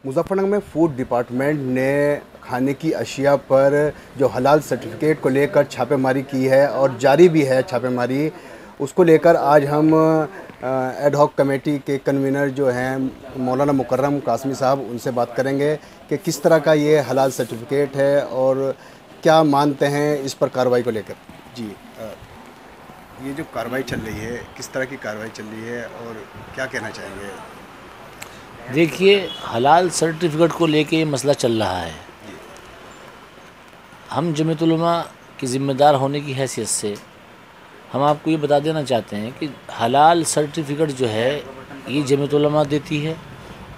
मुजफ्फरनगर में food department ने खाने की अशिया पर जो हलाल सर्टिफिकेट को लेकर छापेमारी की है और जारी भी है छापेमारी। उसको लेकर आज हम एड हॉक कमेटी के कन्वीनर जो हैं मौलाना मुकर्रम कासमी साहब, उनसे बात करेंगे कि किस तरह का ये हलाल सर्टिफिकेट है और क्या मानते हैं इस पर कार्रवाई को लेकर। जी, ये जो कार्रवाई चल रही है, किस तरह की कार्रवाई चल रही है और क्या कहना चाहेंगे? देखिए, हलाल सर्टिफिकेट को लेके ये मसला चल रहा है। हम जमीयत उलमा की ज़िम्मेदार होने की हैसियत से हम आपको ये बता देना चाहते हैं कि हलाल सर्टिफिकेट जो है ये जमीयत उलमा देती है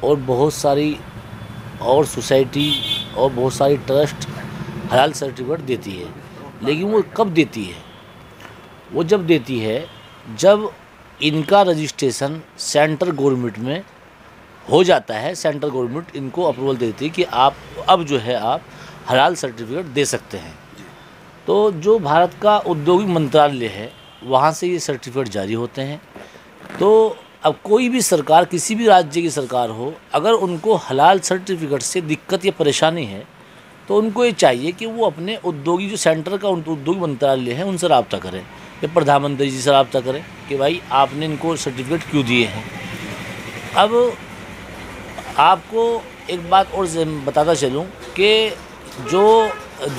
और बहुत सारी और सोसाइटी और बहुत सारी ट्रस्ट हलाल सर्टिफिकेट देती है। लेकिन वो कब देती है? वो जब देती है जब इनका रजिस्ट्रेशन सेंट्रल गवर्नमेंट में हो जाता है। सेंट्रल गवर्नमेंट इनको अप्रूवल देती है कि आप अब जो है आप हलाल सर्टिफिकेट दे सकते हैं। तो जो भारत का औद्योगिक मंत्रालय है वहाँ से ये सर्टिफिकेट जारी होते हैं। तो अब कोई भी सरकार, किसी भी राज्य की सरकार हो, अगर उनको हलाल सर्टिफिकेट से दिक्कत या परेशानी है तो उनको ये चाहिए कि वो अपने औद्योगिक जो सेंटर का औद्योगिक मंत्रालय है उनसे रब्ता करें या प्रधानमंत्री जी से रब्ता करें कि भाई आपने इनको सर्टिफिकेट क्यों दिए हैं। अब आपको एक बात और बताता चलूँ कि जो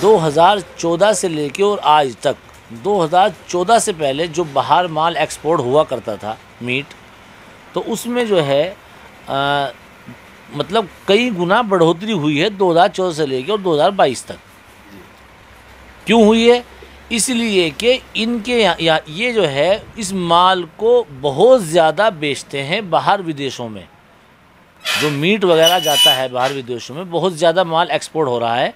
2014 से लेके और आज तक, 2014 से पहले जो बाहर माल एक्सपोर्ट हुआ करता था मीट, तो उसमें जो है मतलब कई गुना बढ़ोतरी हुई है 2014 से लेके और 2022 तक। क्यों हुई है? इसलिए कि इनके यहाँ ये जो है इस माल को बहुत ज़्यादा बेचते हैं बाहर विदेशों में। जो मीट वगैरह जाता है बाहर विदेशों में बहुत ज़्यादा माल एक्सपोर्ट हो रहा है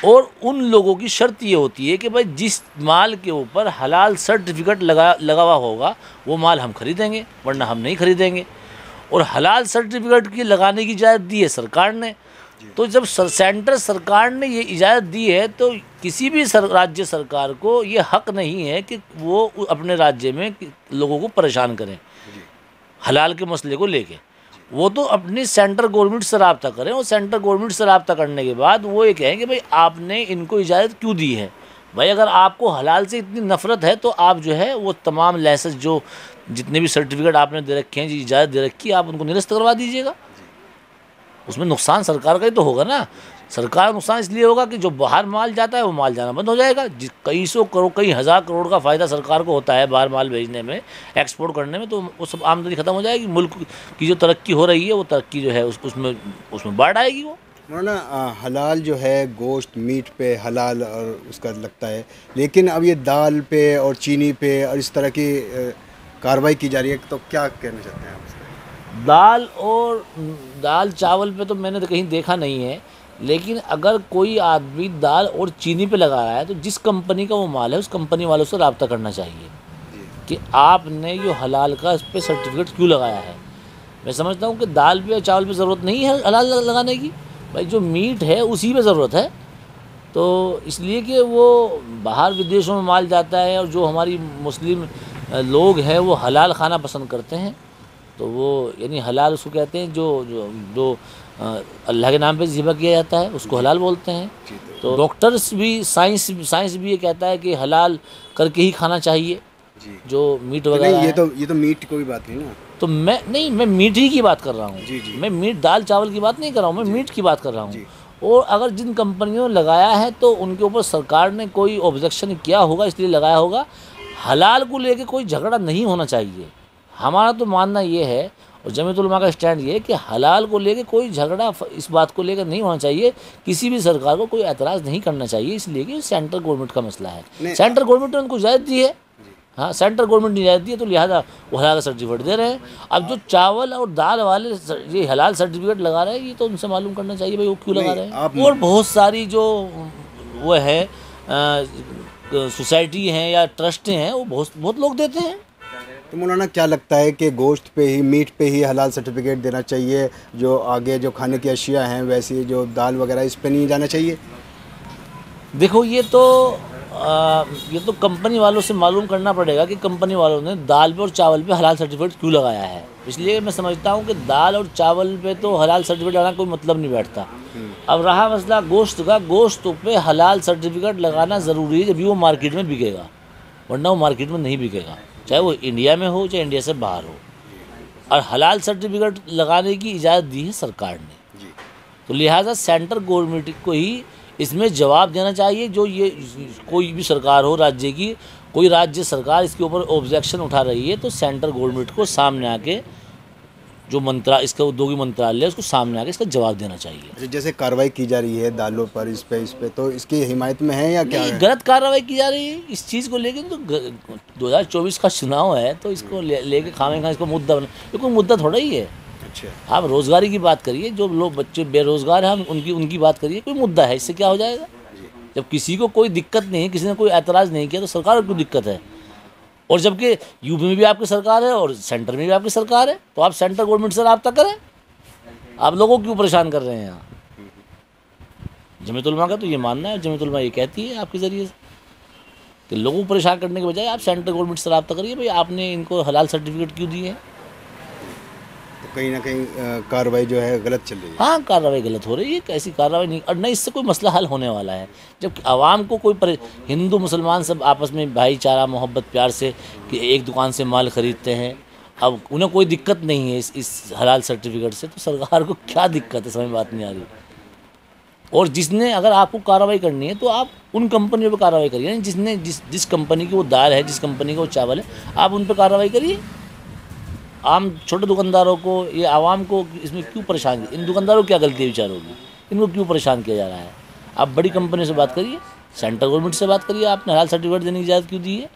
और उन लोगों की शर्त ये होती है कि भाई जिस माल के ऊपर हलाल सर्टिफिकेट लगा हुआ होगा वो माल हम खरीदेंगे, वरना हम नहीं खरीदेंगे। और हलाल सर्टिफिकेट की लगाने की इजाज़त दी है सरकार ने। तो जब सेंट्रल सरकार ने ये इजाज़त दी है तो किसी भी राज्य सरकार को ये हक नहीं है कि वो अपने राज्य में लोगों को परेशान करें हलाल के मसले को लेके। वो तो अपनी सेंट्रल गवर्नमेंट से रब्ता करें और सेंट्रल गवर्नमेंट से रब्ता करने के बाद वो ये कहें कि भाई आपने इनको इजाज़त क्यों दी है। भाई अगर आपको हलाल से इतनी नफ़रत है तो आप जो है वो तमाम लाइसेंस जो जितने भी सर्टिफिकेट आपने दे रखे हैं, जी इजाज़त दे रखी है, आप उनको निरस्त करवा दीजिएगा। उसमें नुकसान सरकार का ही तो होगा ना। सरकार का नुकसान इसलिए होगा कि जो बाहर माल जाता है वो माल जाना बंद हो जाएगा। कई सौ करोड़, कई हज़ार करोड़ का फ़ायदा सरकार को होता है बाहर माल भेजने में, एक्सपोर्ट करने में, तो वो सब आमदनी ख़त्म हो जाएगी। मुल्क की जो तरक्की हो रही है वो तरक्की जो है उसमें बाढ़ आएगी। वो मौलाना, हलाल जो है गोश्त मीट पे हलाल और उसका लगता है, लेकिन अब ये दाल पे और चीनी पे और इस तरह की कार्रवाई की जा रही है, तो क्या कहना चाहते हैं आप? दाल चावल पे तो मैंने तो कहीं देखा नहीं है, लेकिन अगर कोई आदमी दाल और चीनी पे लगा रहा है तो जिस कंपनी का वो माल है उस कंपनी वालों से रब्ता करना चाहिए कि आपने ये हलाल का इस पर सर्टिफिकेट क्यों लगाया है। मैं समझता हूँ कि दाल पे और चावल पे ज़रूरत नहीं है हलाल लगाने की। भाई जो मीट है उसी पे ज़रूरत है। तो इसलिए कि वो बाहर विदेशों में माल जाता है और जो हमारी मुस्लिम लोग हैं वो हलाल खाना पसंद करते हैं। तो वो यानी हलाल उसको कहते हैं जो जो जो अल्लाह के नाम पे ज़िबा किया जाता है उसको हलाल बोलते हैं। तो डॉक्टर्स भी, साइंस भी ये कहता है कि हलाल करके ही खाना चाहिए जो मीट वगैरह है। ये तो मीट कोई बात नहीं ना। तो मैं मीट ही की बात कर रहा हूँ। मैं मीट दाल चावल की बात नहीं कर रहा हूँ, मैं मीट की बात कर रहा हूँ। और अगर जिन कंपनियों ने लगाया है तो उनके ऊपर सरकार ने कोई ऑब्जेक्शन किया होगा, इसलिए लगाया होगा। हलाल को लेके कोई झगड़ा नहीं होना चाहिए। हमारा तो मानना ये है और जमीयत उलमा का स्टैंड ये है कि हलाल को लेके कोई झगड़ा इस बात को लेकर नहीं होना चाहिए। किसी भी सरकार को कोई एतराज़ नहीं करना चाहिए, इसलिए कि सेंट्रल गवर्नमेंट का मसला है। सेंट्रल गवर्नमेंट ने उनको इजाज़त दी है। हाँ, सेंट्रल गवर्नमेंट ने इजाज़त दी है तो लिहाजा वो हलाल का सर्टिफिकेट दे रहे हैं। अब जो चावल और दाल वाले ये हलाल सर्टिफिकेट लगा रहे हैं ये तो उनसे मालूम करना चाहिए भाई वो क्यों लगा रहे हैं। और बहुत सारी जो वो है सोसाइटी हैं या ट्रस्ट हैं वो बहुत लोग देते हैं। तो मौलाना क्या लगता है कि गोश्त पे ही, मीट पे ही हलाल सर्टिफिकेट देना चाहिए, जो आगे जो खाने की अशिया हैं वैसी जो दाल वगैरह इस पे नहीं जाना चाहिए? देखो, ये तो ये तो कंपनी वालों से मालूम करना पड़ेगा कि कंपनी वालों ने दाल पे और चावल पे हलाल सर्टिफिकेट क्यों लगाया है। इसलिए मैं समझता हूँ कि दाल और चावल पे तो हलाल सर्टिफिकेट लगाना कोई मतलब नहीं बैठता। अब रहा मसला गोश्त का, गोश्त पे हलाल सर्टिफिकेट लगाना ज़रूरी है जब भी वो मार्केट में बिकेगा, वरना वो मार्केट में नहीं बिकेगा, चाहे वो इंडिया में हो चाहे इंडिया से बाहर हो। और हलाल सर्टिफिकेट लगाने की इजाज़त दी है सरकार ने, तो लिहाजा सेंट्रल गवर्नमेंट को ही इसमें जवाब देना चाहिए। जो ये कोई भी सरकार हो राज्य की, कोई राज्य सरकार इसके ऊपर ऑब्जेक्शन उठा रही है तो सेंट्रल गवर्नमेंट को सामने आके जो इसका उद्योगी मंत्रालय है उसको सामने आके इसका जवाब देना चाहिए। जैसे कार्रवाई की जा रही है दालों पर, इस पे तो इसकी हिमायत में है या क्या है? गलत कार्रवाई की जा रही है इस चीज़ को लेकर। तो 2024 का चुनाव है तो इसको लेके खामे खा इसको मुद्दा बना, ये कोई मुद्दा थोड़ा ही है। अच्छा, आप रोज़गारी की बात करिए, जो लोग बच्चे बेरोज़गार हैं हम उनकी बात करिए, कोई मुद्दा है, इससे क्या हो जाएगा? जब किसी को कोई दिक्कत नहीं है, किसी ने कोई एतराज़ नहीं किया तो सरकार को क्यों दिक्कत है? और जबकि यूपी में भी आपकी सरकार है और सेंटर में भी आपकी सरकार है, तो आप सेंट्रल गवर्नमेंट से रब्ता करें। आप लोगों को क्यों परेशान कर रहे हैं यहाँ? जमीयत उलमा का तो ये मानना है, जमीयत उलमा ये कहती है आपके ज़रिए से कि लोगों को परेशान करने के बजाय आप सेंट्रल गवर्नमेंट से रब्ता करिए, भाई आपने इनको हलाल सर्टिफिकेट क्यों दिए हैं? तो कहीं ना कहीं कार्रवाई जो है गलत चल रही है। हाँ, कार्रवाई गलत हो रही है, ऐसी कार्रवाई नहीं, और न इससे कोई मसला हल होने वाला है। जब आवाम को कोई हिंदू मुसलमान सब आपस में भाईचारा मोहब्बत प्यार से कि एक दुकान से माल ख़रीदते हैं, अब उन्हें कोई दिक्कत नहीं है इस हलाल सर्टिफिकेट से, तो सरकार को क्या दिक्कत है? समझ में बात नहीं आ रही। और जिसने अगर आपको कार्रवाई करनी है तो आप उन कंपनियों पर कार्रवाई करिए, जिसने जिस कंपनी की वो दाल है, जिस कंपनी का वो चावल है, आप उन पर कार्रवाई करिए। आम छोटे दुकानदारों को, ये आवाम को इसमें क्यों परेशान? इन दुकानदारों को क्या गलती है बेचारों की? इनको क्यों परेशान किया जा रहा है? आप बड़ी कंपनी से बात करिए, सेंट्रल गवर्नमेंट से बात करिए, आपने हलाल सर्टिफिकेट देने की इजाज़त क्यों दी है?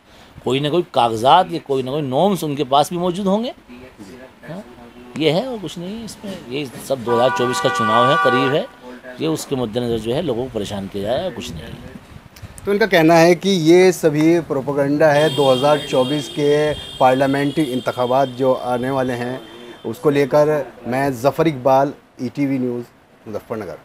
कोई ना कोई कागजात या कोई ना कोई नॉर्म्स उनके पास भी मौजूद होंगे। हाँ, ये है और कुछ नहीं है इसमें। ये सब 2024 का चुनाव है, करीब है, ये उसके मद्देनज़र जो है लोगों को परेशान किया जाए, कुछ नहीं है। तो इनका कहना है कि ये सभी प्रोपेगेंडा है 2024 के पार्लियामेंट्री इंतखाबात जो आने वाले हैं उसको लेकर। मैं ज़फ़र इकबाल, ETV न्यूज़, मुज़फ़्फ़रनगर।